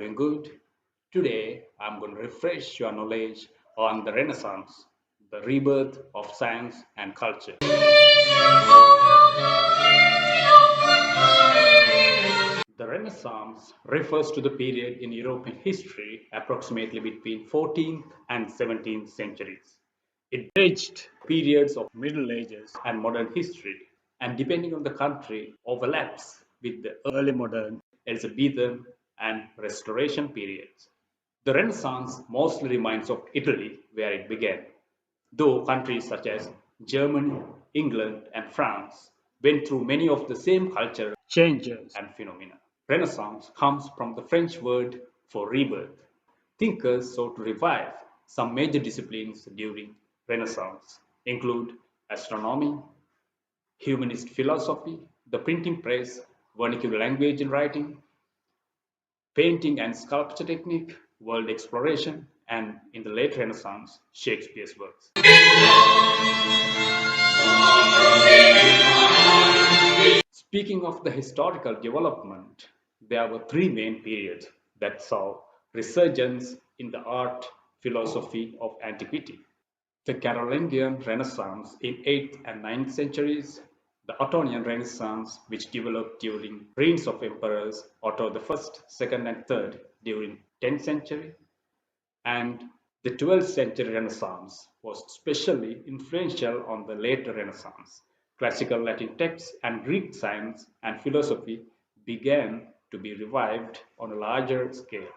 doing good. Today, I'm going to refresh your knowledge on the Renaissance, the rebirth of science and culture. The Renaissance refers to the period in European history approximately between 14th and 17th centuries. It bridged periods of Middle Ages and modern history, and depending on the country, overlaps with the early modern, Elizabethan, and Restoration periods. The Renaissance mostly reminds of Italy, where it began, though countries such as Germany, England, and France went through many of the same cultural changes and phenomena. Renaissance comes from the French word for rebirth. Thinkers sought to revive some major disciplines during Renaissance, include astronomy, humanist philosophy, the printing press, vernacular language in writing, painting and sculpture technique, world exploration, and in the late Renaissance, Shakespeare's works. Speaking of the historical development, there were three main periods that saw resurgence in the art philosophy of antiquity. The Carolingian Renaissance in 8th and 9th centuries, the Ottonian Renaissance, which developed during reigns of emperors Otto I, II, and III during 10th century, and the 12th century Renaissance was especially influential on the later Renaissance. Classical Latin texts and Greek science and philosophy began to be revived on a larger scale.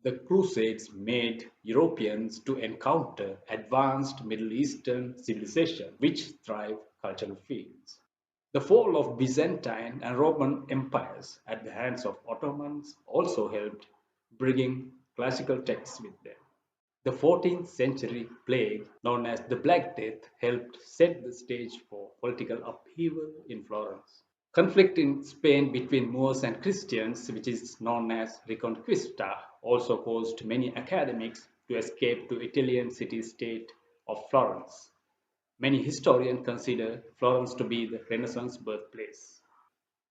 The Crusades made Europeans to encounter advanced Middle Eastern civilization which thrive cultural fields. The fall of Byzantine and Roman empires at the hands of Ottomans also helped bringing classical texts with them. The 14th century plague, known as the Black Death, helped set the stage for political upheaval in Florence. Conflict in Spain between Moors and Christians, which is known as Reconquista, also caused many academics to escape to Italian city-state of Florence. Many historians consider Florence to be the Renaissance birthplace.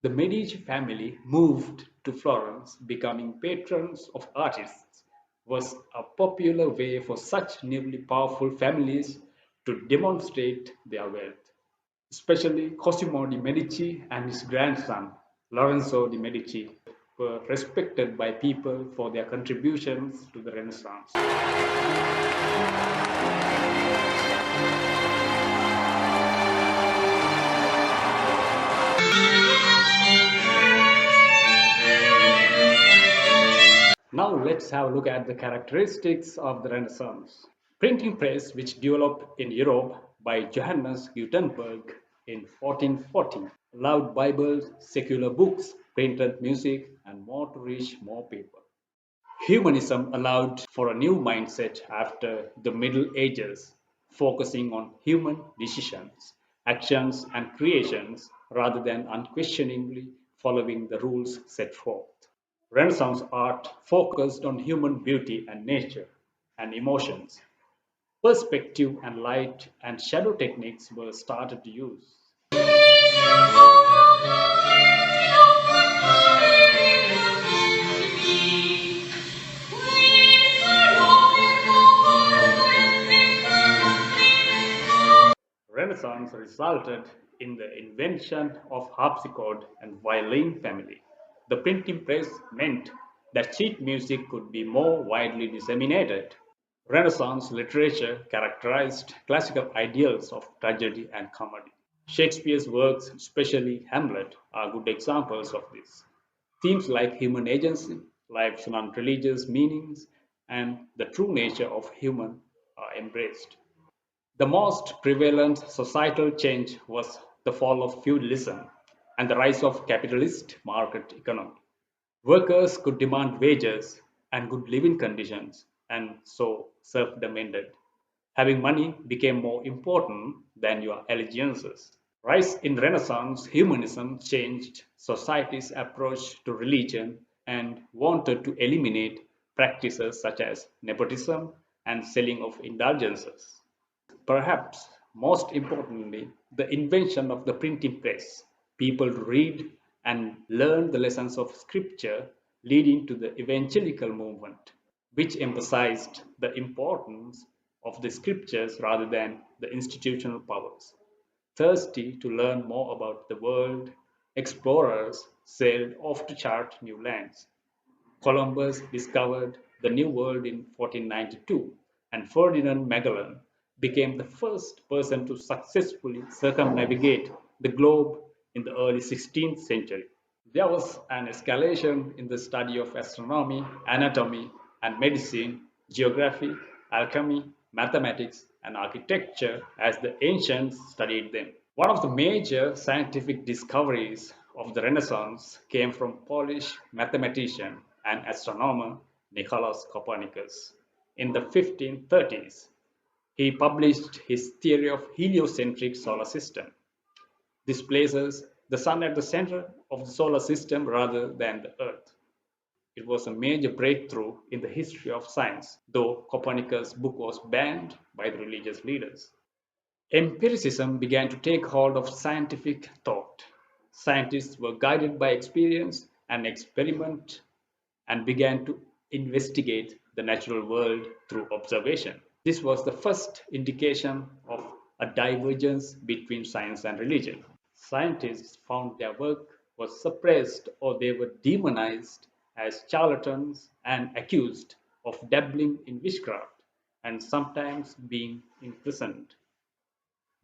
The Medici family moved to Florence, becoming patrons of artists, was a popular way for such newly powerful families to demonstrate their wealth. Especially Cosimo de' Medici and his grandson Lorenzo de' Medici were respected by people for their contributions to the Renaissance. Now let's have a look at the characteristics of the Renaissance. Printing press, which developed in Europe by Johannes Gutenberg in 1440, allowed Bibles, secular books, printed music, and more to reach more people. Humanism allowed for a new mindset after the Middle Ages, focusing on human decisions, actions, and creations rather than unquestioningly following the rules set forth. Renaissance art focused on human beauty and nature and emotions. Perspective and light and shadow techniques were started to use. Renaissance resulted in the invention of harpsichord and violin family. The printing press meant that sheet music could be more widely disseminated. Renaissance literature characterized classical ideals of tragedy and comedy. Shakespeare's works, especially Hamlet, are good examples of this. Themes like human agency, life's non-religious meanings, and the true nature of human are embraced. The most prevalent societal change was the fall of feudalism and the rise of capitalist market economy. Workers could demand wages and good living conditions, and so serfdom ended. Having money became more important than your allegiances. Rise in Renaissance humanism changed society's approach to religion and wanted to eliminate practices such as nepotism and selling of indulgences. Perhaps most importantly, the invention of the printing press. People read and learn the lessons of scripture leading to the evangelical movement, which emphasized the importance of the scriptures rather than the institutional powers. Thirsty to learn more about the world, explorers sailed off to chart new lands. Columbus discovered the New World in 1492, and Ferdinand Magellan became the first person to successfully circumnavigate the globe in the early 16th century. There was an escalation in the study of astronomy, anatomy, and medicine, geography, alchemy, mathematics, and architecture as the ancients studied them. One of the major scientific discoveries of the Renaissance came from Polish mathematician and astronomer Nicolaus Copernicus. In the 1530s, he published his theory of heliocentric solar system. This places the sun at the center of the solar system rather than the earth. It was a major breakthrough in the history of science, though Copernicus' book was banned by the religious leaders. Empiricism began to take hold of scientific thought. Scientists were guided by experience and experiment and began to investigate the natural world through observation. This was the first indication of a divergence between science and religion. Scientists found their work was suppressed or they were demonized as charlatans and accused of dabbling in witchcraft and sometimes being imprisoned.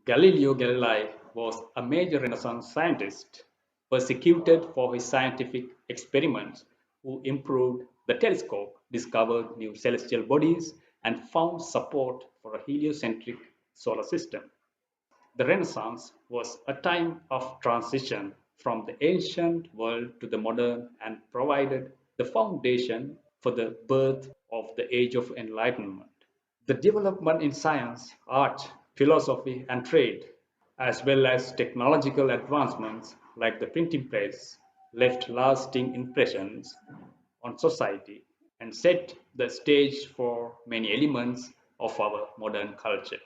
Galileo Galilei was a major Renaissance scientist, persecuted for his scientific experiments, who improved the telescope, discovered new celestial bodies, and found support for a heliocentric solar system. The Renaissance was a time of transition from the ancient world to the modern and provided the foundation for the birth of the Age of Enlightenment. The development in science, art, philosophy, and trade, as well as technological advancements like the printing press, left lasting impressions on society and set the stage for many elements of our modern culture.